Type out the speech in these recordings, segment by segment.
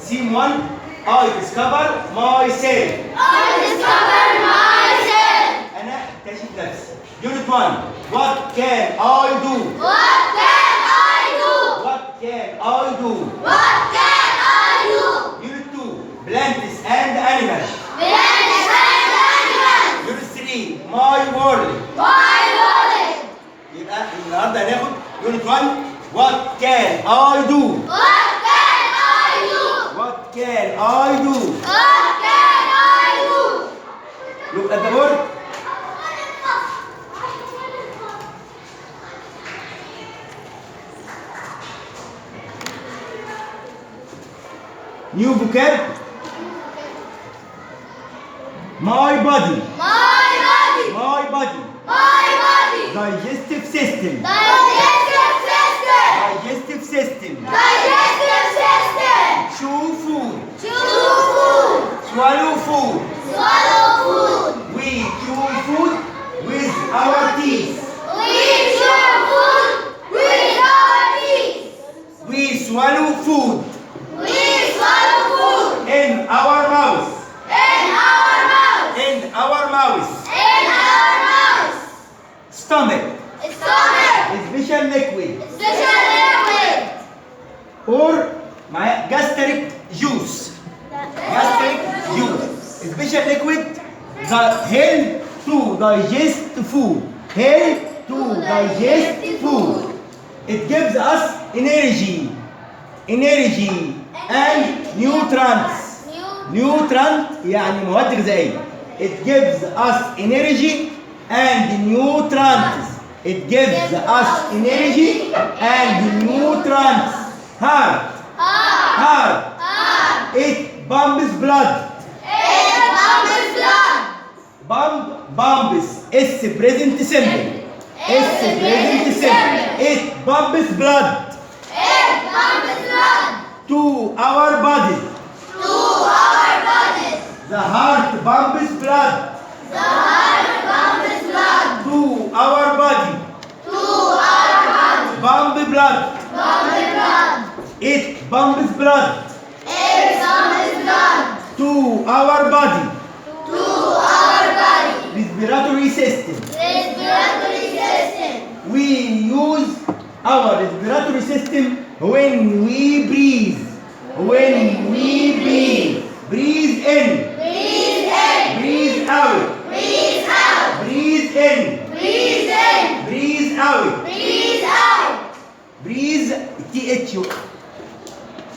Scene 1. I discover myself. أنا أكتشف نفسي. Unit 1. What can I do? Unit 2. Plants and animals. Unit 3. My world. يبقى النهارده هناخد Unit 1. What can I do? Look at the board. New vocab. My body. Digestive system. Chew food. Swallow food. We chew food with our teeth. We swallow food in our mouth. Stomach. Special liquid. Or gastric juice. Special liquid that help to digest food. It gives us energy and nutrients. يعني مواد غذائية. It gives us energy and nutrients. Heart. It pumps blood. Pumps. S present simple. It pumps blood to our body. The heart pumps blood to our body. Pump blood. It pumps blood to our body. Respiratory system. We use our respiratory system when we breathe. Breathe in. Breathe out. Breathe in. Breathe out. Breathe. TH.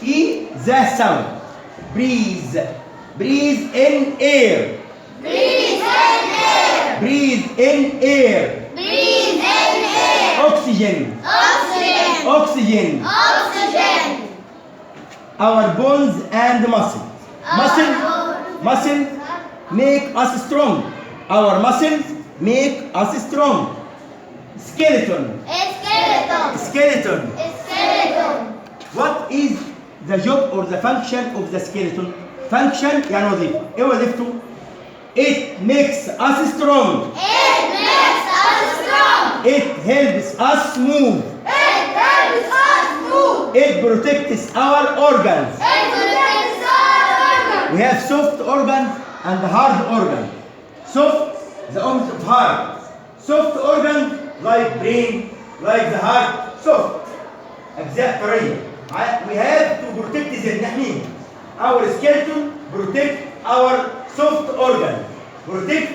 E the sound. Breathe in air. Oxygen. Our bones and muscle. Muscle make us strong. Our muscles make us strong. Skeleton. What is the job or the function of the skeleton? Function يعني وظيفة. إيه وظيفته؟ It makes us strong. It helps us move. It protects our organs. We have soft organs and hard organs. Soft, the opposite of hard. Soft organs like brain, like the heart, soft. أجزاء طرية. We have to protect them. نحميهم. Our skeleton protect our soft organ. Protect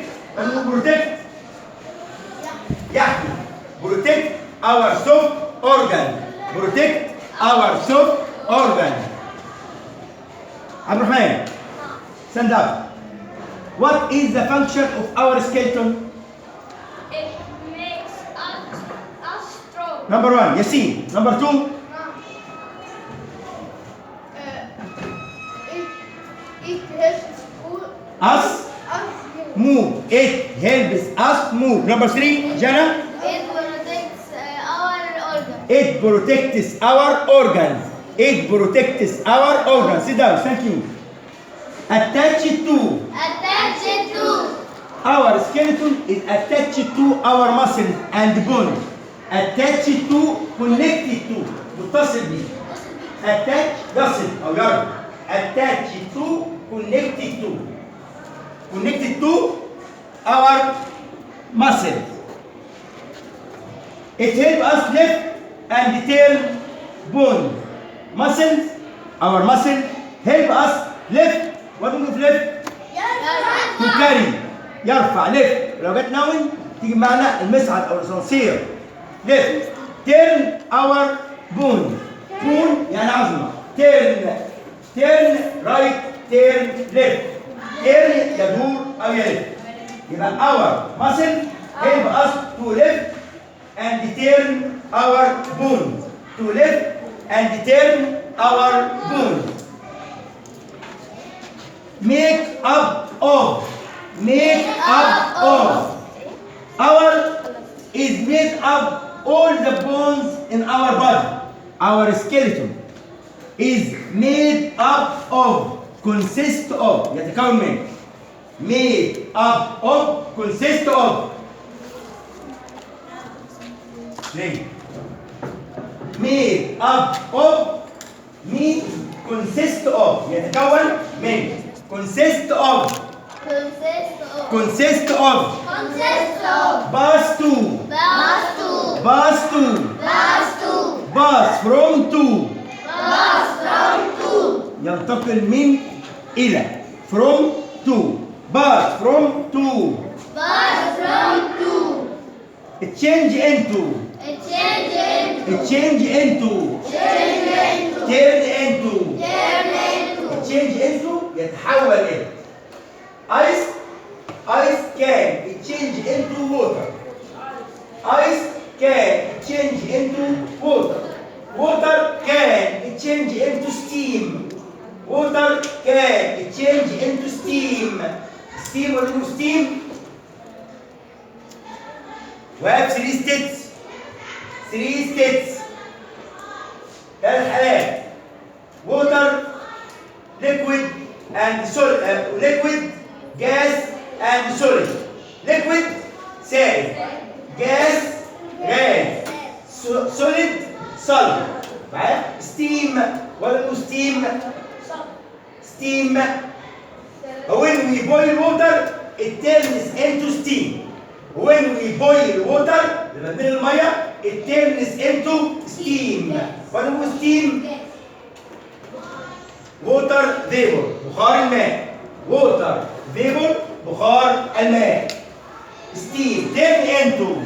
our soft organ. Abraham, stand up. What is the function of our skeleton? It makes us strong. Number 1, Yassine. Number 2, It helps us move. It helps us move. Number 3, Jana. It protects our organs. It protects our organs. Sit down. Thank you. Attached to. Our skeleton is attached to our muscles and bones. Attached to, connected to. متصل بيه. Attached يصل أو يربط. attached to, connected to our muscle. It helps us lift and turn bone. Muscles, our muscle help us lift. What do we lift? To carry. يرفع lift. لو جت ناون تيجي معنا المصعد او الاسانسير. lift. turn our bone. bone يعني عظمه. turn right, turn left. turn يدور او يلف. يبقى our muscle help us to lift and turn our bone. To lift and turn our bone. Make up of. Our is made up all the bones in our body. Our skeleton is made up of, consist of, يتكون من. Made up of, consist of. Made up of means consist of يتكون من. consist of pass to pass from to ينتقل من إلى from to pass from to change into turn into change into يتحول إلى ice can change into water. Ice can change into water. Water can change into steam. Water can change into steam. Steam or no steam? We have three states. ثلاث حالات. Water, liquid, and solid. Liquid, gas, and solid. Liquid, سائل. Gas, solid, steam. What is steam? When we boil water, it turns into steam. When we boil water, it turns into steam. What is steam? Water vapor, بخار الماء. Water vapor, بخار الماء. Steam, turn into.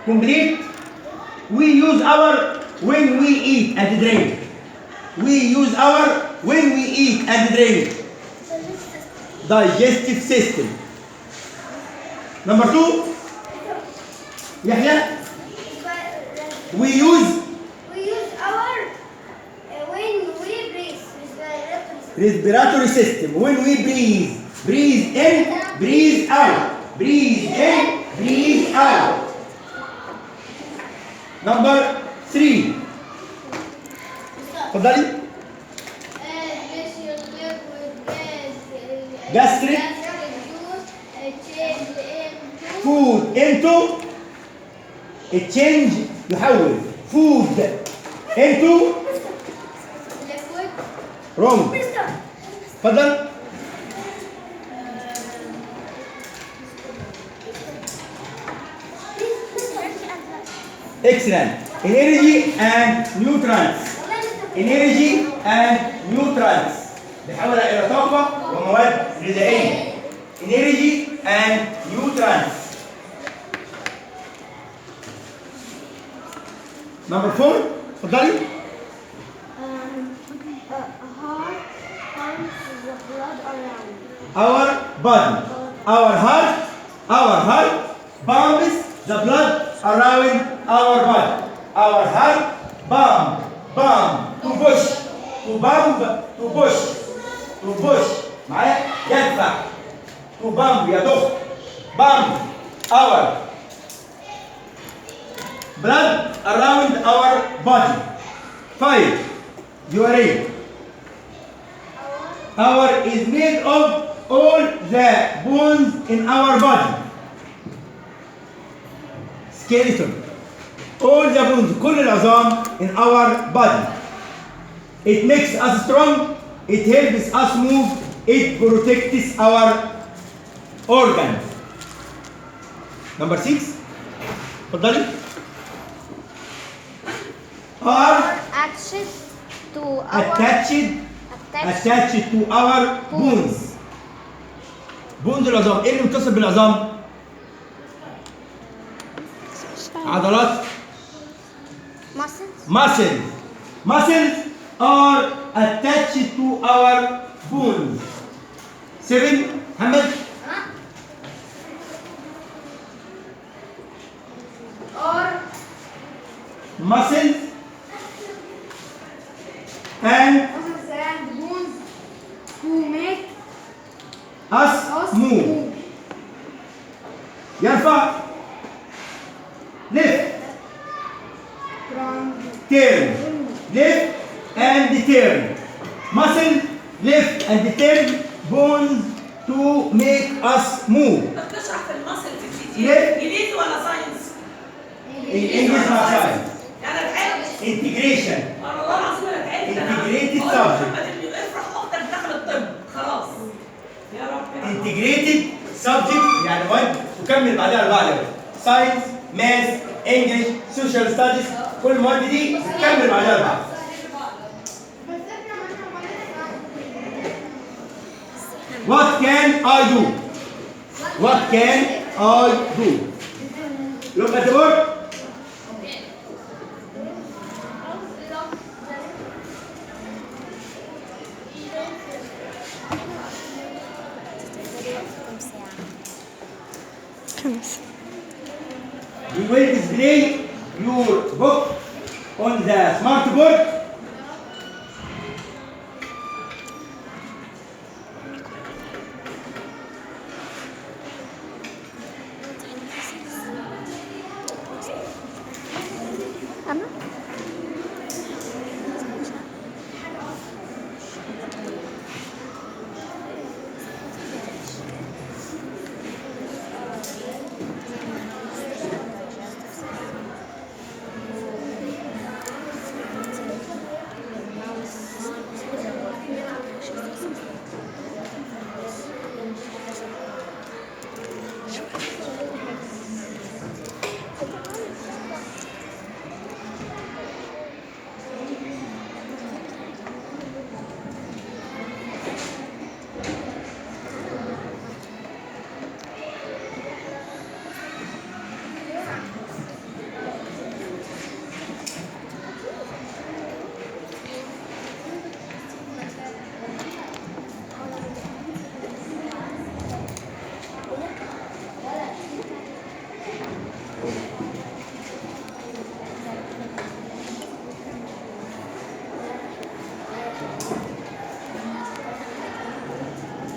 Complete. We use our when we eat and drink. Digestive system. Number 2. يحيى. We use our when we breathe, respiratory system. When we breathe in, breathe out. Number 3. اتفضلي. gastric. food into change يحول food into wrong. اتفضل. excellent. energy and nutrients. بيحولها إلى طاقة ومواد غذائية. energy and nutrients. Number 4. اتفضلي. heart pumps the blood around. Our body. Our heart pumps the blood around our body. Our heart pump to push. معايا يدفع. to pump يضخ. pump our blood around our body. 5. You are ready. Our is made of all the bones in our body. Skeleton. all the bones كل العظام in our body. It makes us strong, it helps us move, it protects our organs. Number 6 اتفضلي. are Attached to our attached to our bones. bones العظام، ايه اللي متصل بالعظام؟ عضلات. muscles. muscles are attached to our bones. 7 محمد. Or muscles and bones to make us move. يرفع lift from turn lift and turn. muscle lift and turn bones to make us move. انت بتشرح في المصل في ليه؟ انجليزي ولا ساينس؟ English مع science. انا تعبت. integration والله العظيم انا تعبت. Integrated قلت subject. محمد افرح اختك دخل الطب خلاص. يا رب. integrated subject يعني مواد تكمل بعدها البعض. science math English social studies كل المواد دي تكمل بعدها البعض. What can I do? What can I do? Look at the board. We will display your book on the smart board. أنا